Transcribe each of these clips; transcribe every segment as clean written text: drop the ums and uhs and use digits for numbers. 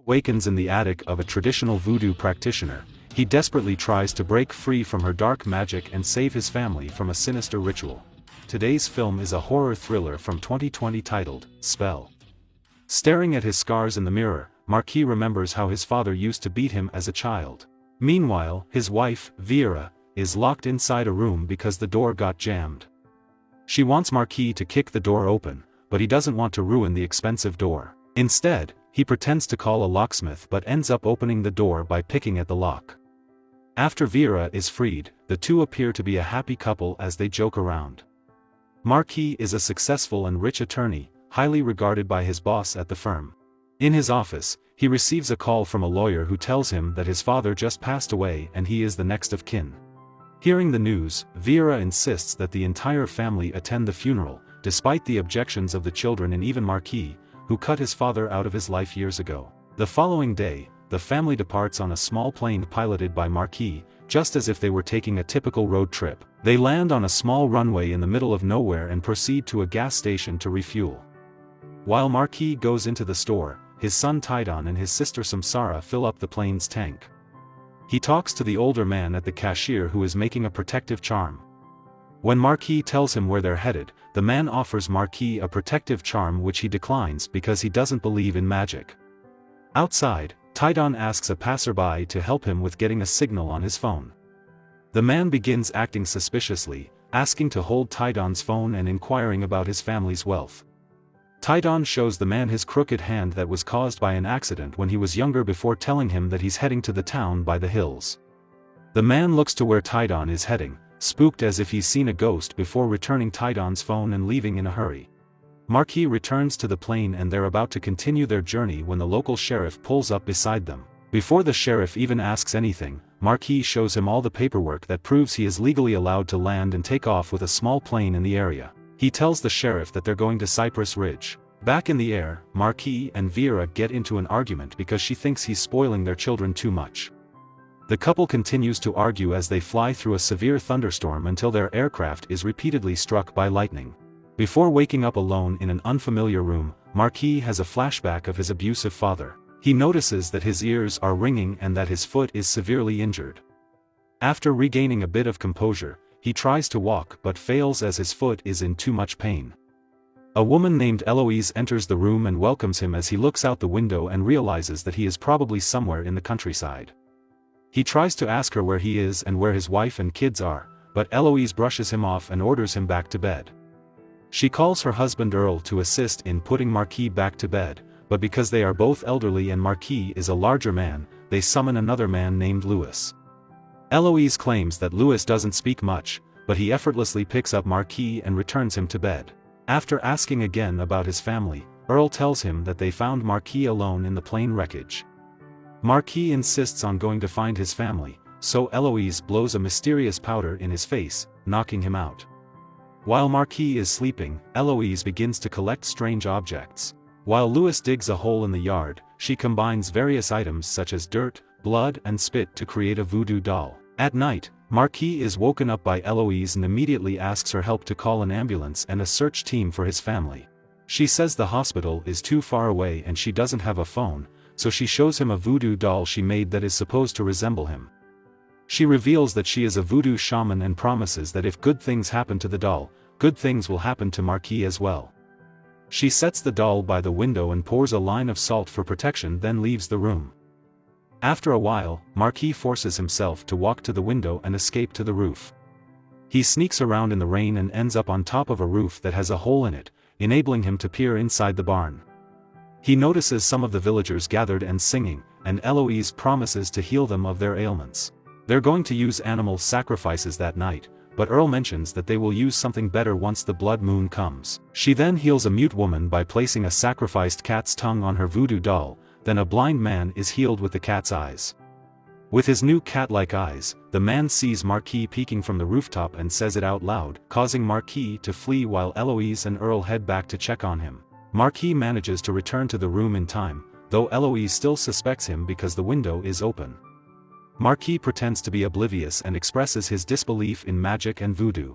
Awakens in the attic of a traditional voodoo practitioner. He desperately tries to break free from her dark magic and save his family from a sinister ritual. Today's film is a horror thriller from 2020 titled, Spell. Staring at his scars in the mirror, Marquis remembers how his father used to beat him as a child. Meanwhile, his wife, Vera, is locked inside a room because the door got jammed. She wants Marquis to kick the door open, but he doesn't want to ruin the expensive door. Instead, he pretends to call a locksmith but ends up opening the door by picking at the lock. After Vera is freed, the two appear to be a happy couple as they joke around. Marquis is a successful and rich attorney, highly regarded by his boss at the firm. In his office, he receives a call from a lawyer who tells him that his father just passed away and he is the next of kin. Hearing the news, Vera insists that the entire family attend the funeral, despite the objections of the children and even Marquis, who cut his father out of his life years ago. The following day, the family departs on a small plane piloted by Marquis, just as if they were taking a typical road trip. They land on a small runway in the middle of nowhere and proceed to a gas station to refuel. While Marquis goes into the store, his son Tidon and his sister Samsara fill up the plane's tank. He talks to the older man at the cashier who is making a protective charm. When Marquis tells him where they're headed, the man offers Marquis a protective charm which he declines because he doesn't believe in magic. Outside, Tidon asks a passerby to help him with getting a signal on his phone. The man begins acting suspiciously, asking to hold Tidon's phone and inquiring about his family's wealth. Tidon shows the man his crooked hand that was caused by an accident when he was younger before telling him that he's heading to the town by the hills. The man looks to where Tidon is heading, spooked as if he's seen a ghost before returning Tidon's phone and leaving in a hurry. Marquis returns to the plane and they're about to continue their journey when the local sheriff pulls up beside them. Before the sheriff even asks anything, Marquis shows him all the paperwork that proves he is legally allowed to land and take off with a small plane in the area. He tells the sheriff that they're going to Cypress Ridge. Back in the air, Marquis and Vera get into an argument because she thinks he's spoiling their children too much. The couple continues to argue as they fly through a severe thunderstorm until their aircraft is repeatedly struck by lightning. Before waking up alone in an unfamiliar room, Marquis has a flashback of his abusive father. He notices that his ears are ringing and that his foot is severely injured. After regaining a bit of composure, he tries to walk but fails as his foot is in too much pain. A woman named Eloise enters the room and welcomes him as he looks out the window and realizes that he is probably somewhere in the countryside. He tries to ask her where he is and where his wife and kids are, but Eloise brushes him off and orders him back to bed. She calls her husband Earl to assist in putting Marquis back to bed, but because they are both elderly and Marquis is a larger man, they summon another man named Louis. Eloise claims that Louis doesn't speak much, but he effortlessly picks up Marquis and returns him to bed. After asking again about his family, Earl tells him that they found Marquis alone in the plane wreckage. Marquis insists on going to find his family, so Eloise blows a mysterious powder in his face, knocking him out. While Marquis is sleeping, Eloise begins to collect strange objects. While Louis digs a hole in the yard, she combines various items such as dirt, blood and spit to create a voodoo doll. At night, Marquis is woken up by Eloise and immediately asks her help to call an ambulance and a search team for his family. She says the hospital is too far away and she doesn't have a phone, so she shows him a voodoo doll she made that is supposed to resemble him. She reveals that she is a voodoo shaman and promises that if good things happen to the doll, good things will happen to Marquis as well. She sets the doll by the window and pours a line of salt for protection, then leaves the room. After a while, Marquis forces himself to walk to the window and escape to the roof. He sneaks around in the rain and ends up on top of a roof that has a hole in it, enabling him to peer inside the barn. He notices some of the villagers gathered and singing, and Eloise promises to heal them of their ailments. They're going to use animal sacrifices that night, but Earl mentions that they will use something better once the blood moon comes. She then heals a mute woman by placing a sacrificed cat's tongue on her voodoo doll, then a blind man is healed with the cat's eyes. With his new cat-like eyes, the man sees Marquis peeking from the rooftop and says it out loud, causing Marquis to flee while Eloise and Earl head back to check on him. Marquis manages to return to the room in time, though Eloise still suspects him because the window is open. Marquis pretends to be oblivious and expresses his disbelief in magic and voodoo.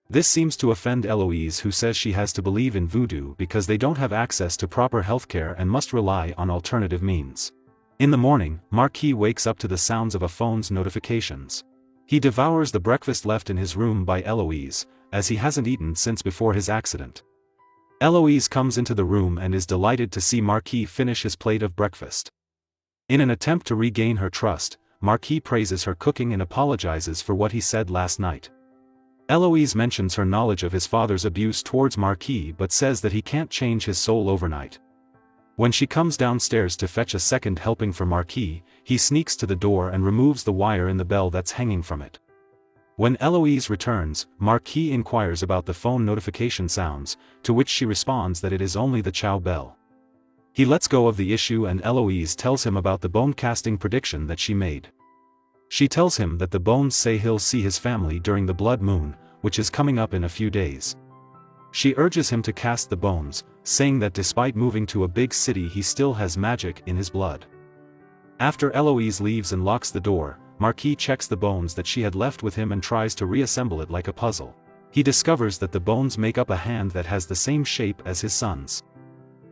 This seems to offend Eloise, who says she has to believe in voodoo because they don't have access to proper healthcare and must rely on alternative means. In the morning, Marquis wakes up to the sounds of a phone's notifications. He devours the breakfast left in his room by Eloise, as he hasn't eaten since before his accident. Eloise comes into the room and is delighted to see Marquis finish his plate of breakfast. In an attempt to regain her trust, Marquis praises her cooking and apologizes for what he said last night. Eloise mentions her knowledge of his father's abuse towards Marquis but says that he can't change his soul overnight. When she comes downstairs to fetch a second helping for Marquis, he sneaks to the door and removes the wire in the bell that's hanging from it. When Eloise returns, Marquis inquires about the phone notification sounds, to which she responds that it is only the chow bell. He lets go of the issue and Eloise tells him about the bone casting prediction that she made. She tells him that the bones say he'll see his family during the blood moon, which is coming up in a few days. She urges him to cast the bones, saying that despite moving to a big city he still has magic in his blood. After Eloise leaves and locks the door, Marquis checks the bones that she had left with him and tries to reassemble it like a puzzle. He discovers that the bones make up a hand that has the same shape as his son's.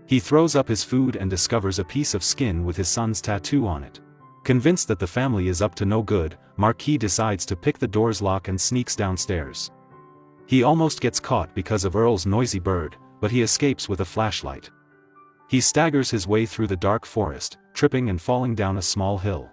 He throws up his food and discovers a piece of skin with his son's tattoo on it. Convinced that the family is up to no good, Marquis decides to pick the door's lock and sneaks downstairs. He almost gets caught because of Earl's noisy bird, but he escapes with a flashlight. He staggers his way through the dark forest, tripping and falling down a small hill.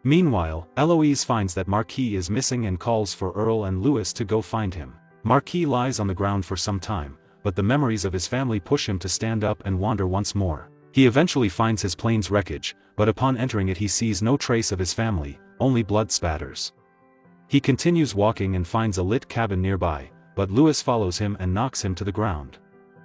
Meanwhile, Eloise finds that Marquis is missing and calls for Earl and Louis to go find him. Marquis lies on the ground for some time, but the memories of his family push him to stand up and wander once more. He eventually finds his plane's wreckage, but upon entering it he sees no trace of his family, only blood spatters. He continues walking and finds a lit cabin nearby, but Louis follows him and knocks him to the ground.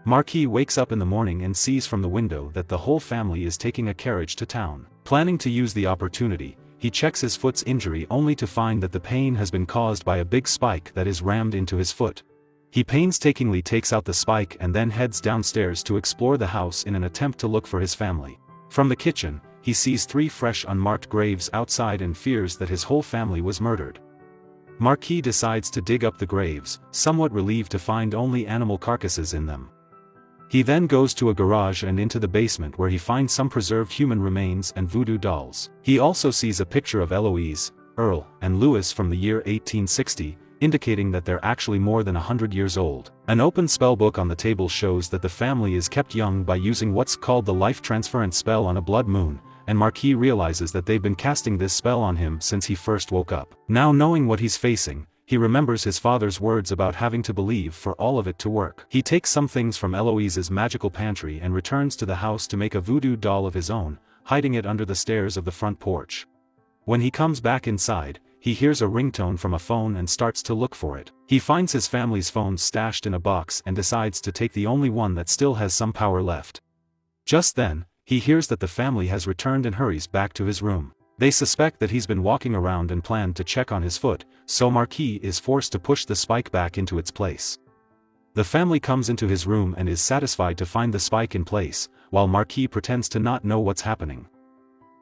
Marquis wakes up in the morning and sees from the window that the whole family is taking a carriage to town. Planning to use the opportunity, he checks his foot's injury only to find that the pain has been caused by a big spike that is rammed into his foot. He painstakingly takes out the spike and then heads downstairs to explore the house in an attempt to look for his family. From the kitchen, he sees 3 fresh unmarked graves outside and fears that his whole family was murdered. Marquis decides to dig up the graves, somewhat relieved to find only animal carcasses in them. He then goes to a garage and into the basement where he finds some preserved human remains and voodoo dolls. He also sees a picture of Eloise, Earl, and Louis from the year 1860, indicating that they're actually more than 100 years old. An open spellbook on the table shows that the family is kept young by using what's called the life transference spell on a blood moon, and Marquis realizes that they've been casting this spell on him since he first woke up. Now knowing what he's facing, he remembers his father's words about having to believe for all of it to work. He takes some things from Eloise's magical pantry and returns to the house to make a voodoo doll of his own, hiding it under the stairs of the front porch. When he comes back inside, he hears a ringtone from a phone and starts to look for it. He finds his family's phones stashed in a box and decides to take the only one that still has some power left. Just then, he hears that the family has returned and hurries back to his room. They suspect that he's been walking around and plan to check on his foot, so Marquis is forced to push the spike back into its place. The family comes into his room and is satisfied to find the spike in place, while Marquis pretends to not know what's happening.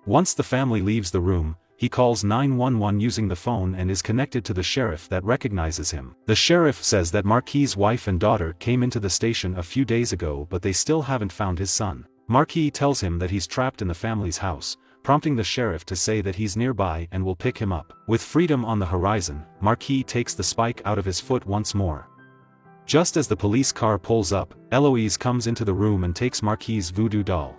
Once the family leaves the room, he calls 911 using the phone and is connected to the sheriff that recognizes him. The sheriff says that Marquis' wife and daughter came into the station a few days ago but they still haven't found his son. Marquis tells him that he's trapped in the family's house, prompting the sheriff to say that he's nearby and will pick him up. With freedom on the horizon, Marquis takes the spike out of his foot once more. Just as the police car pulls up, Eloise comes into the room and takes Marquis' voodoo doll.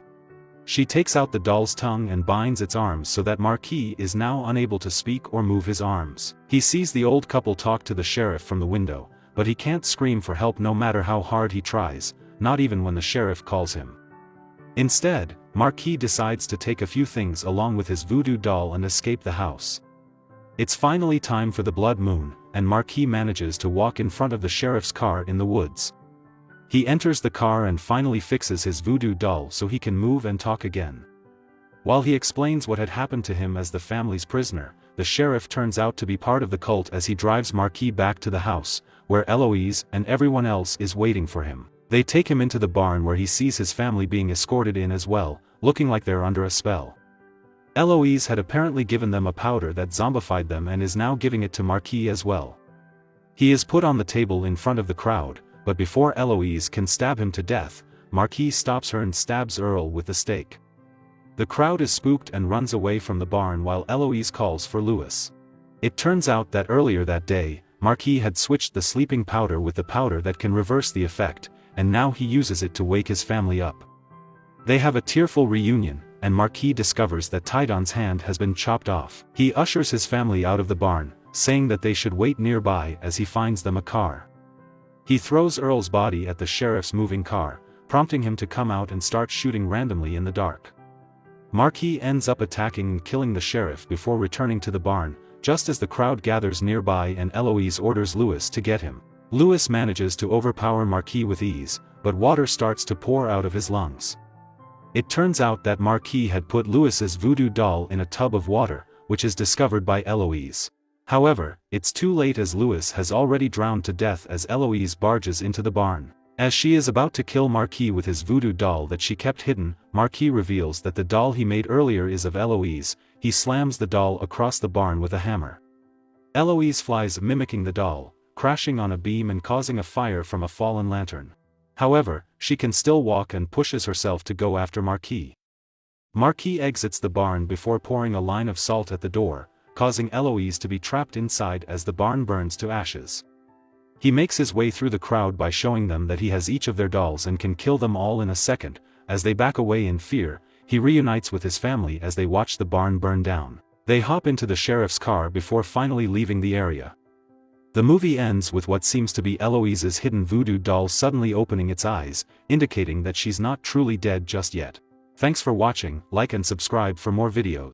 She takes out the doll's tongue and binds its arms so that Marquis is now unable to speak or move his arms. He sees the old couple talk to the sheriff from the window, but he can't scream for help no matter how hard he tries, not even when the sheriff calls him. Instead, Marquis decides to take a few things along with his voodoo doll and escape the house. It's finally time for the blood moon, and Marquis manages to walk in front of the sheriff's car in the woods. He enters the car and finally fixes his voodoo doll so he can move and talk again. While he explains what had happened to him as the family's prisoner, the sheriff turns out to be part of the cult as he drives Marquis back to the house, where Eloise and everyone else is waiting for him. They take him into the barn where he sees his family being escorted in as well, looking like they're under a spell. Eloise had apparently given them a powder that zombified them and is now giving it to Marquis as well. He is put on the table in front of the crowd, but before Eloise can stab him to death, Marquis stops her and stabs Earl with the stake. The crowd is spooked and runs away from the barn while Eloise calls for Louis. It turns out that earlier that day, Marquis had switched the sleeping powder with the powder that can reverse the effect, and now he uses it to wake his family up. They have a tearful reunion, and Marquis discovers that Tidon's hand has been chopped off. He ushers his family out of the barn, saying that they should wait nearby as he finds them a car. He throws Earl's body at the sheriff's moving car, prompting him to come out and start shooting randomly in the dark. Marquis ends up attacking and killing the sheriff before returning to the barn, just as the crowd gathers nearby and Eloise orders Louis to get him. Louis manages to overpower Marquis with ease, but water starts to pour out of his lungs. It turns out that Marquis had put Louis's voodoo doll in a tub of water, which is discovered by Eloise. However, it's too late as Louis has already drowned to death as Eloise barges into the barn. As she is about to kill Marquis with his voodoo doll that she kept hidden, Marquis reveals that the doll he made earlier is of Eloise. He slams the doll across the barn with a hammer. Eloise flies mimicking the doll, crashing on a beam and causing a fire from a fallen lantern. However, she can still walk and pushes herself to go after Marquis. Marquis exits the barn before pouring a line of salt at the door, causing Eloise to be trapped inside as the barn burns to ashes. He makes his way through the crowd by showing them that he has each of their dolls and can kill them all in a second. As they back away in fear, he reunites with his family as they watch the barn burn down. They hop into the sheriff's car before finally leaving the area. The movie ends with what seems to be Eloise's hidden voodoo doll suddenly opening its eyes, indicating that she's not truly dead just yet. Thanks for watching, like and subscribe for more videos.